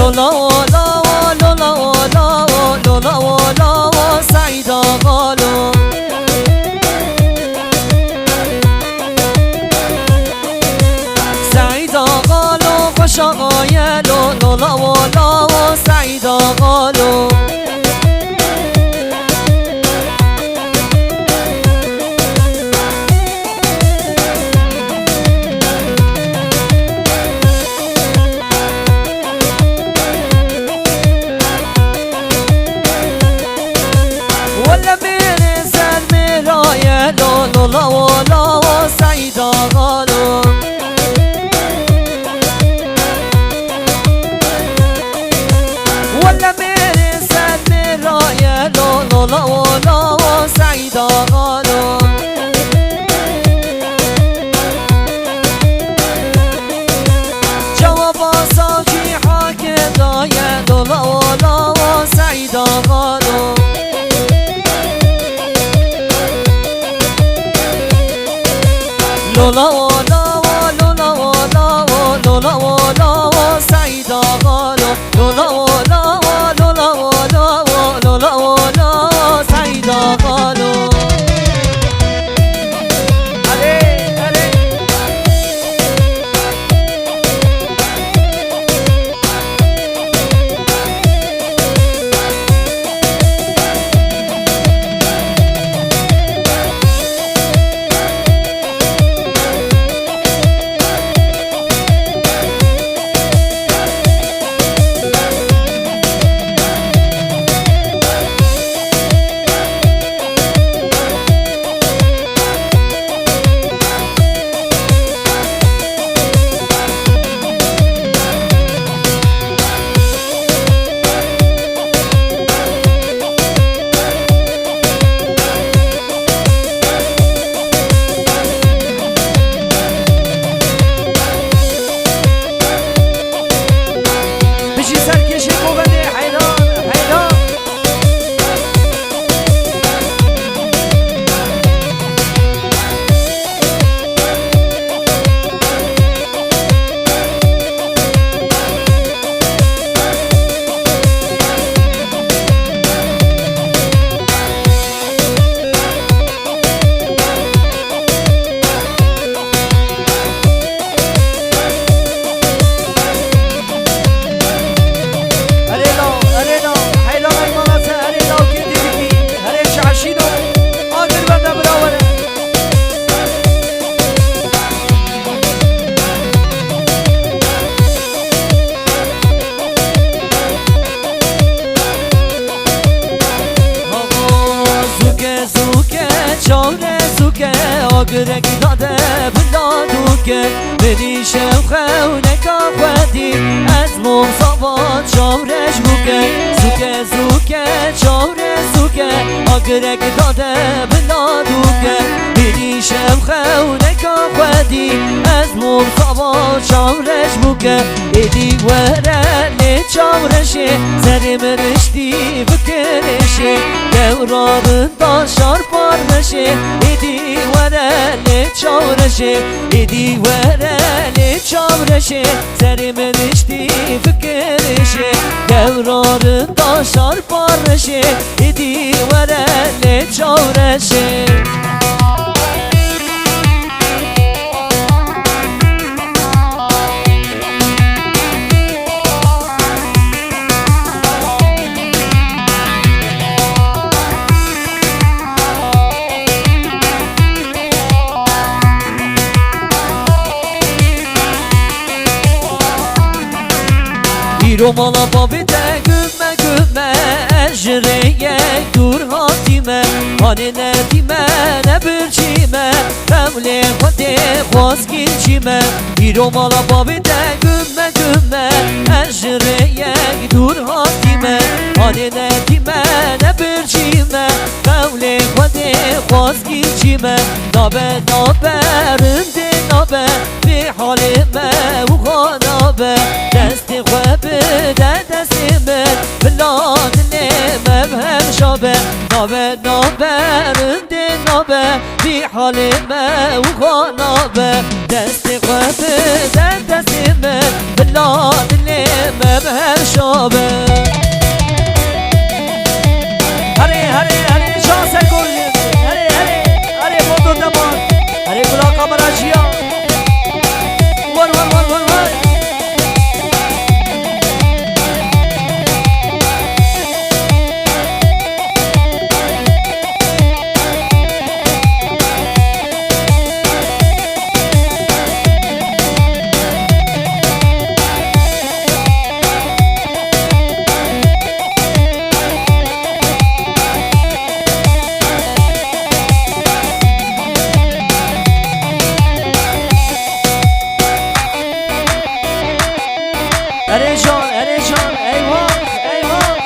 لولا ولا لولا ولا لولا ولا سعید آقالو سعید آقالو خوش آقایلو لولا ولا سعید آقالو ولا برسل مرايلو لولا ولا سعید آقالو ولا برسل مرايلو لولا ولا سعید آقالو جواب ساکی حاک دایه لولا ولا سعید آقالو لولا ولا لولا ولا لولا ولا سعید آقالو لولا ولا لولا ولا لولا ولا سعید آقالو چاره سوکه آگرک داده بلا دوکه بری شوخه و نکا خودی از مصابات چارش بوکه سوکه سوکه چاره سوکه آگرک داده بلا دوکه بری شوخه و نکا خودی از مصابات چارش بوکه ایدی وره چارشه سر مرشتی بکرشه دوران داشار پارمشه ایدی وره چارشه ایدی وره چارشه سر مرشتی بکرشه دوران داشار پارمشه ایدی وره چارشه رو مالا بابی ده گمه گمه اجریه دور حاتیمه هانی ندیمه نبرچیمه قوله خده خواست گیلچیمه رو مالا بابی ده گمه گمه اجریه دور حاتیمه هانی ندیمه نبرچیمه قوله خده خواست گیلچیمه نابه نابه رنده نابه به حال ما و خانابه دست خواب ده دست من بلاد نمم هم شابه نابه نابه رنده نابه بی حال ما و خانابه دست قفه دست من بلا دل ما به هر شابه هره هره هره شانس گل هره هره هره بودو دمان هره گلا کامرا جیا ور ور ور ور ور هره جان ایوان ایوان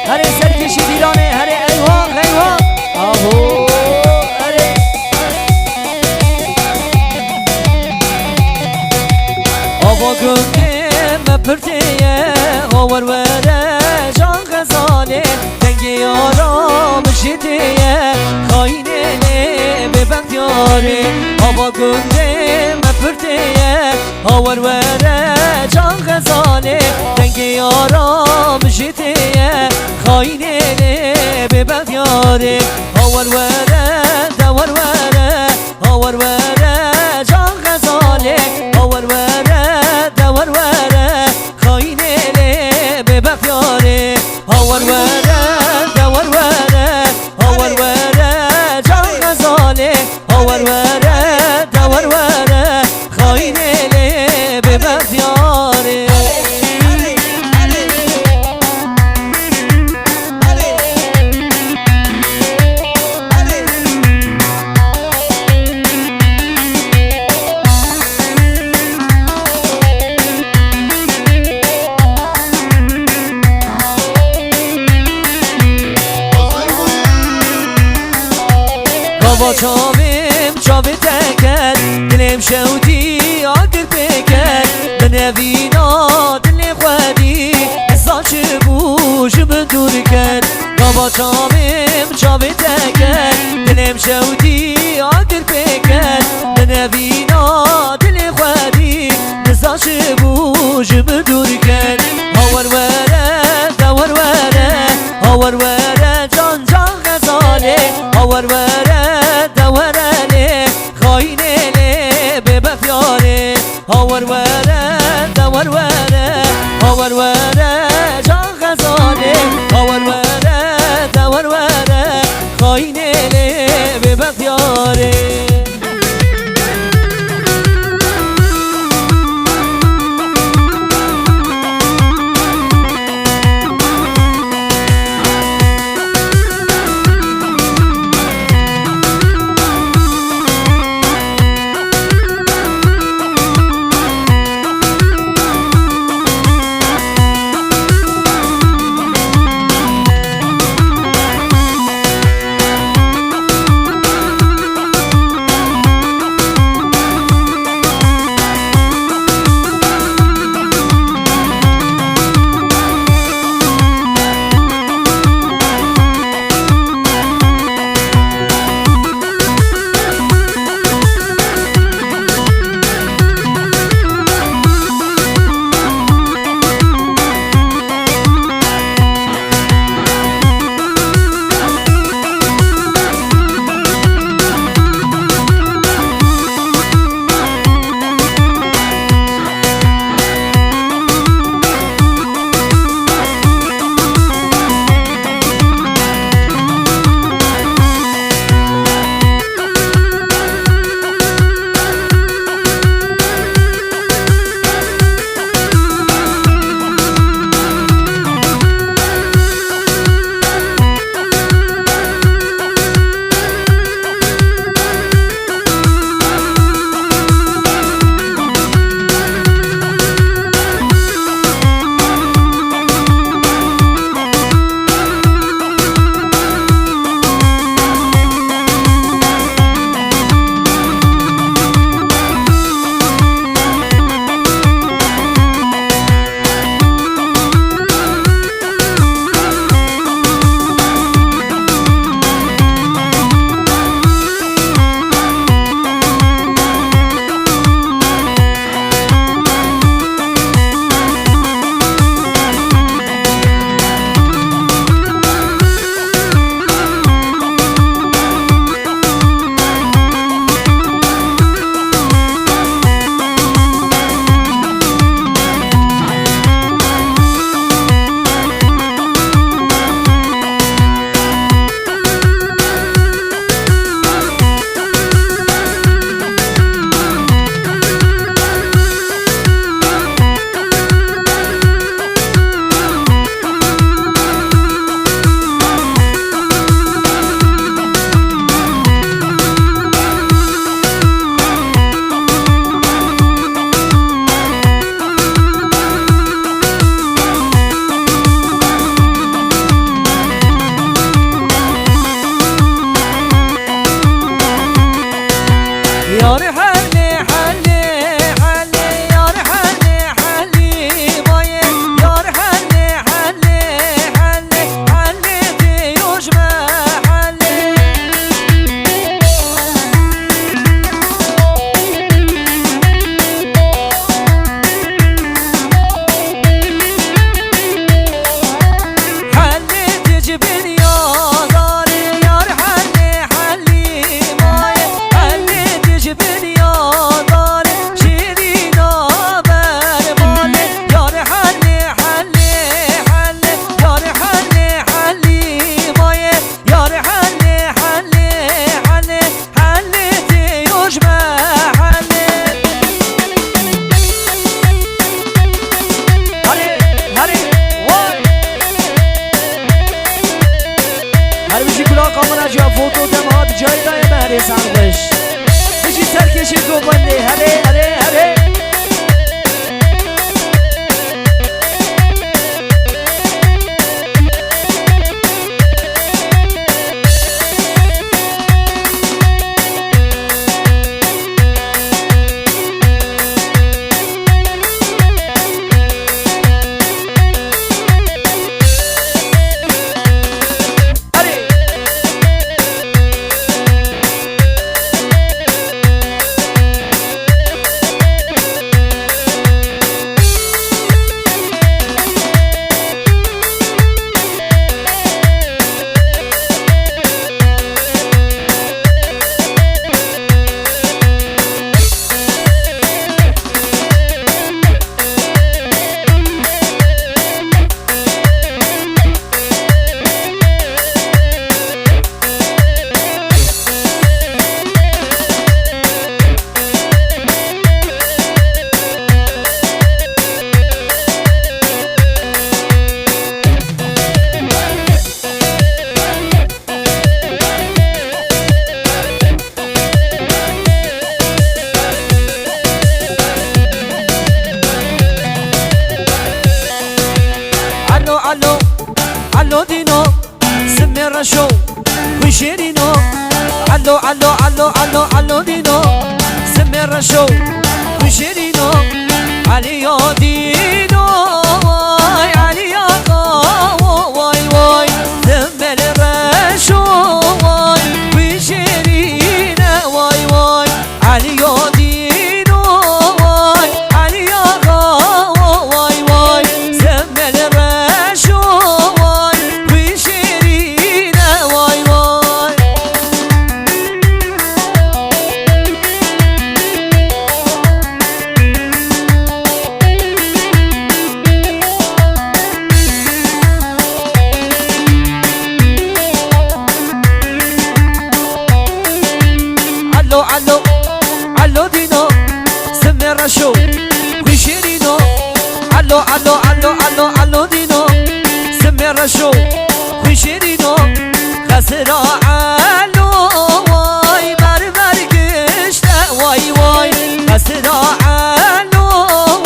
هره سرکشی دیرانه هره ایوان ایوان آهو هره آوا گنگم پرتیه آور وره جان غزاله دنگی آرام شدیه خاینه ببند یاره آوا گنگم پرتیه آور وره جان غزاله دنگی آرام شدیه خاینه ببند یاره آور وره دور وره آور وره جان غزاله آور وره دور وره خاینه ببند یاره آور وره دور وره آور وره جان غزاله آور وره دور وره خاینه ببند یاره با چاویم چاوی تکل دلم شودی آگر بکل بنوینا دل خودی حسا چه بوش بدور کل با چاویم چاوی تکل دلم شودی آگر بکل بنوینا دل خودی حسا چه بوش بدور کل آور وره دور وره آور وره جان جان غزاله آور وره دورانه خاینه ببف یاره آور وره دور وره آور وره جان غزاله آور وره دور وره خاینه ببف یاره رشو وشيرينو علو علو علو علو علو دينو سمي رشو وشيرينو عليو دينو واي عليو واي واي سمي الرشو واي وشيرينا واي واي عليو دينو واي عليو واي واي سمي الرشو واي وشيرينا واي واي علو علو علو دينو سمي الرشو وشيرينو علو علو علو علو علو دينو سمي الرشو وشيرينو خسرا علو واي مرمر قشتا واي واي خسرا علو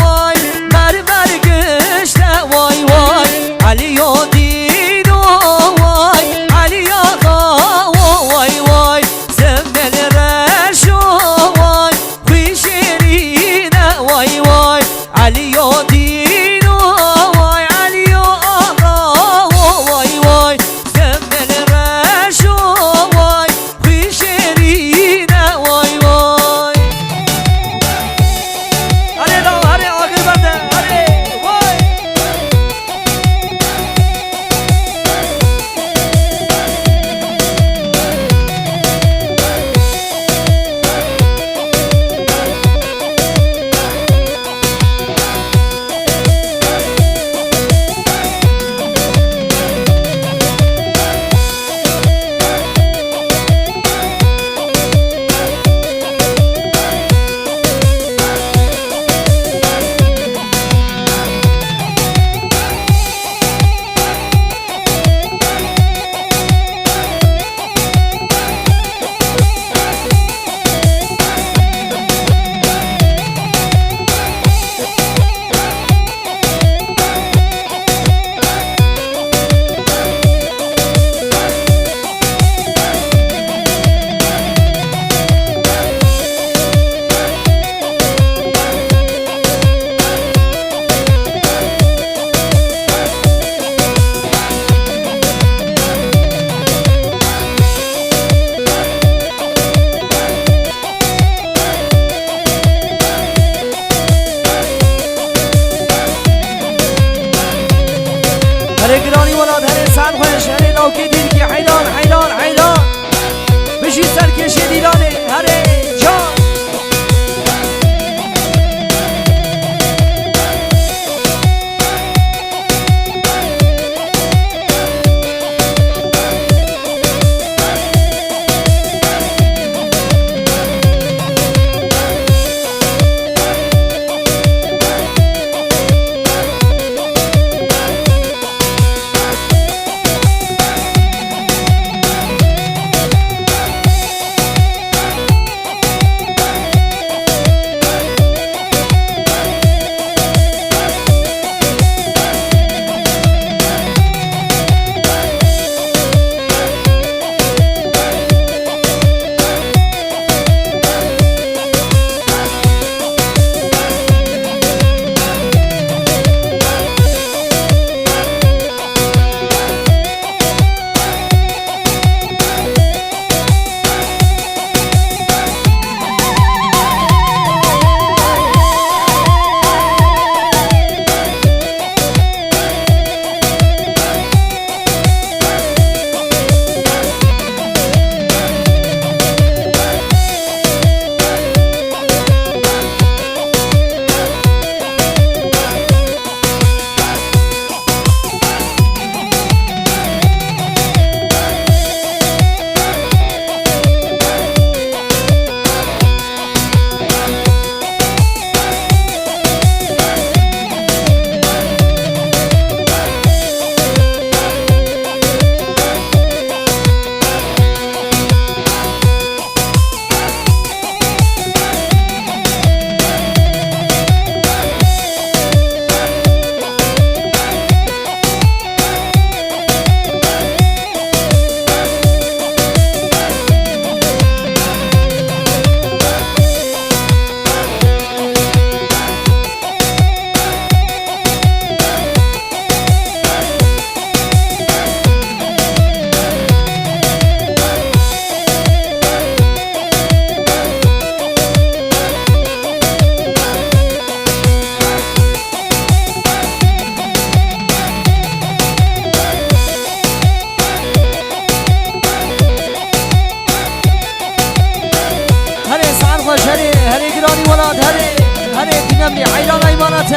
واي مرمر قشتا واي واي عليو دينو واي عليو واي واي سمي الرشو واي وشيرينا واي واي عليو دينو واي عليو واي واي سمي الرشو ایرانی ولاد هره هره بینم لی عیران ایمانته